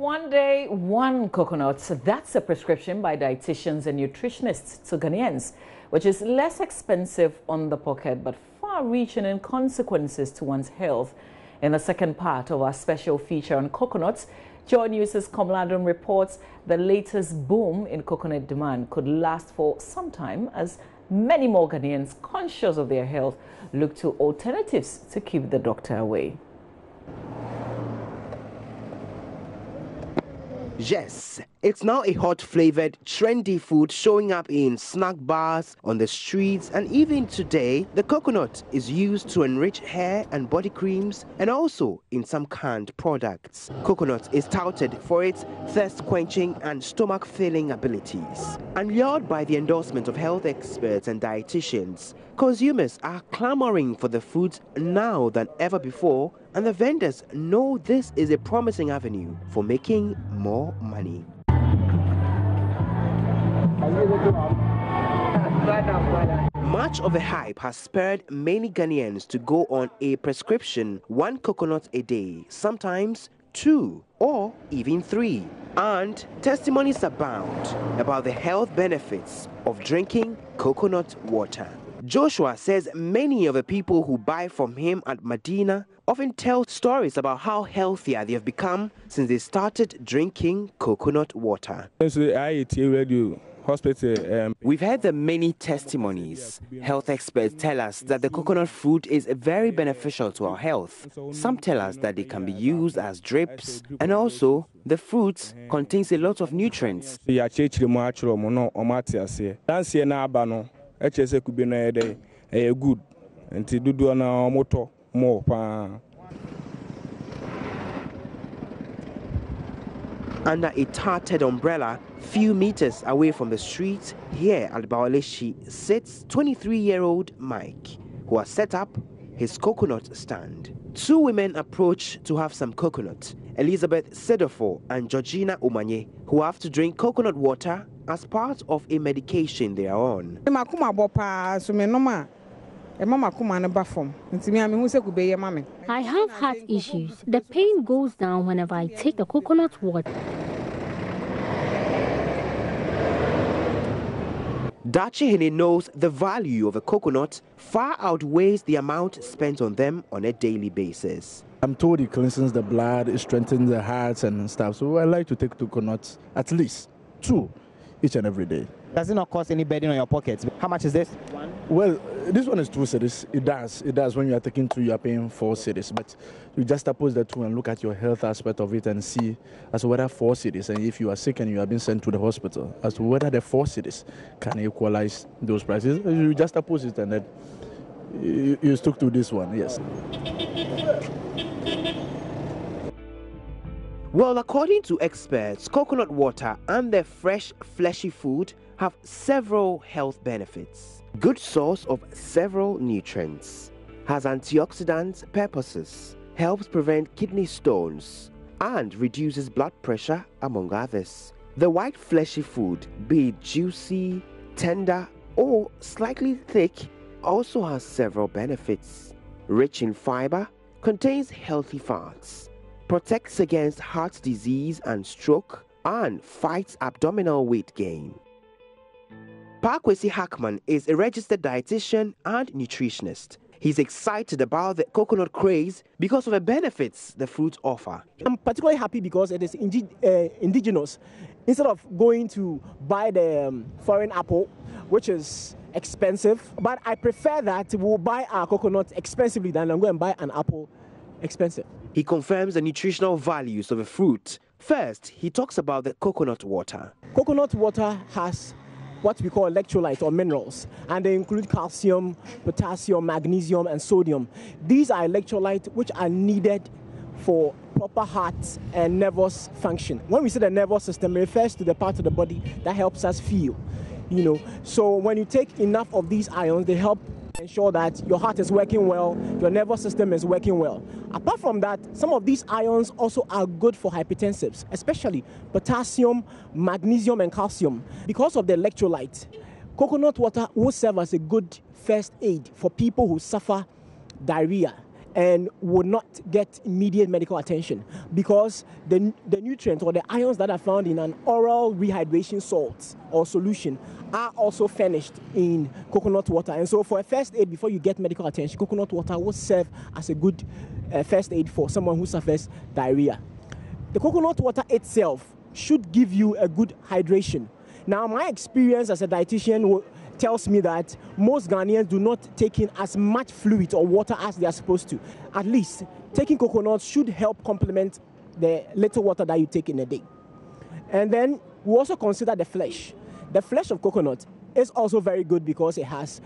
One day, one coconut. That's a prescription by dietitians and nutritionists to Ghanaians, which is less expensive on the pocket but far-reaching in consequences to one's health. In the second part of our special feature on coconuts, JoyNews' Komladum reports the latest boom in coconut demand could last for some time as many more Ghanaians, conscious of their health, look to alternatives to keep the doctor away. Yes, it's now a hot-flavored, trendy food showing up in snack bars, on the streets, and even today, the coconut is used to enrich hair and body creams and also in some canned products. Coconut is touted for its thirst-quenching and stomach-filling abilities. And lured by the endorsement of health experts and dietitians, consumers are clamoring for the foods now than ever before, and the vendors know this is a promising avenue for making more money. Much of the hype has spurred many Ghanaians to go on a prescription, one coconut a day, sometimes two or even three. And testimonies abound about the health benefits of drinking coconut water. Joshua says many of the people who buy from him at Medina often tell stories about how healthier they have become since they started drinking coconut water. We've heard the many testimonies. Health experts tell us that the coconut fruit is very beneficial to our health. Some tell us that they can be used as drips, and also the fruit contains a lot of nutrients. Under a tarted umbrella, few meters away from the street, here at Bawaleshi, sits 23-year-old Mike, who has set up his coconut stand. Two women approach to have some coconut, Elizabeth Sedofo and Georgina Omanye, who have to drink coconut water as part of a medication they are on. I have heart issues. The pain goes down whenever I take the coconut water. Dachihene knows the value of a coconut far outweighs the amount spent on them on a daily basis. I'm told it cleanses the blood, it strengthens the hearts and stuff. So I like to take coconuts at least 2 each and every day. Does it not cost any burden on your pockets? How much is this? Well, this one is 2 cedis. It does. When you are taking 2, you are paying 4 cedis. But you just oppose the 2 and look at your health aspect of it and see as to whether 4 cedis, and if you are sick and you have been sent to the hospital, as to whether the 4 cedis can equalize those prices. You just oppose it and then you stick to this one, yes. Well, according to experts, coconut water and their fresh, fleshy food have several health benefits. Good source of several nutrients, has antioxidant purposes, helps prevent kidney stones, and reduces blood pressure, among others. The white fleshy food, be it juicy, tender, or slightly thick, also has several benefits. Rich in fiber, contains healthy fats, protects against heart disease and stroke, and fights abdominal weight gain. Parkwesi Hackman is a registered dietitian and nutritionist. He's excited about the coconut craze because of the benefits the fruits offer. I'm particularly happy because it is indigenous. Instead of going to buy the foreign apple, which is expensive, but I prefer that we'll buy our coconut expensively than I'm going to buy an apple expensive. He confirms the nutritional values of the fruit. First, he talks about the coconut water. Coconut water has what we call electrolytes or minerals, and they include calcium, potassium, magnesium, and sodium. These are electrolytes which are needed for proper heart and nervous function. When we say the nervous system, it refers to the part of the body that helps us feel. So when you take enough of these ions, they help ensure that your heart is working well, your nervous system is working well. Apart from that, some of these ions also are good for hypertensives, especially potassium, magnesium, and calcium. Because of the electrolyte, coconut water will serve as a good first aid for people who suffer diarrhea and would not get immediate medical attention because the nutrients or the ions that are found in an oral rehydration salt or solution are also furnished in coconut water. And so for a first aid before you get medical attention, coconut water will serve as a good first aid for someone who suffers diarrhea. The coconut water itself should give you a good hydration. Now, my experience as a dietitian tells me that most Ghanaians do not take in as much fluid or water as they are supposed to. At least, taking coconut should help complement the little water that you take in a day. And then we also consider the flesh. The flesh of coconut is also very good because it has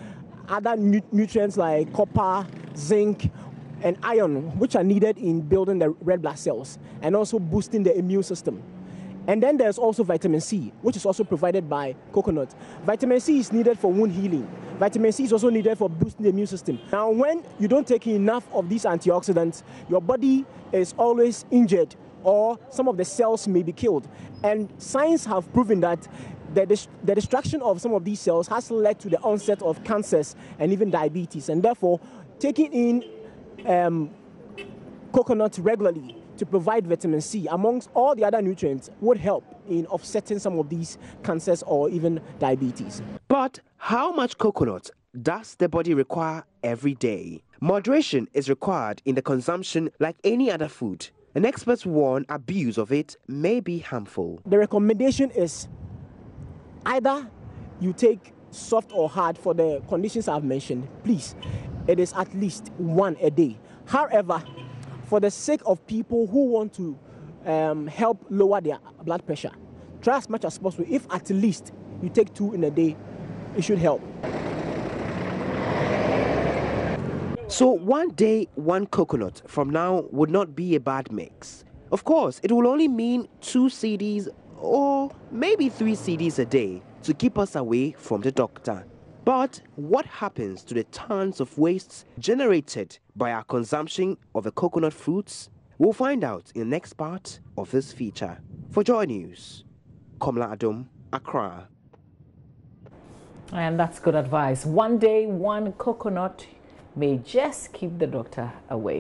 other nutrients like copper, zinc, and iron, which are needed in building the red blood cells and also boosting the immune system. And then there's also vitamin C, which is also provided by coconut. Vitamin C is needed for wound healing. Vitamin C is also needed for boosting the immune system. Now, when you don't take enough of these antioxidants, your body is always injured or some of the cells may be killed. And science have proven that the destruction of some of these cells has led to the onset of cancers and even diabetes. And therefore, taking in coconut regularly to provide vitamin C amongst all the other nutrients would help in offsetting some of these cancers or even diabetes. But how much coconut does the body require every day? Moderation is required in the consumption like any other food, and experts warn abuse of it may be harmful. The recommendation is either you take soft or hard for the conditions I've mentioned. Please, it is at least one a day. However, for the sake of people who want to help lower their blood pressure, try as much as possible. If at least you take 2 in a day, it should help. So 1 day, 1 coconut from now would not be a bad mix. Of course, it will only mean 2 cedis or maybe 3 cedis a day to keep us away from the doctor. But what happens to the tons of wastes generated by our consumption of the coconut fruits? We'll find out in the next part of this feature. For Joy News, Komla Adom, Accra. And that's good advice. 1 day, 1 coconut may just keep the doctor away.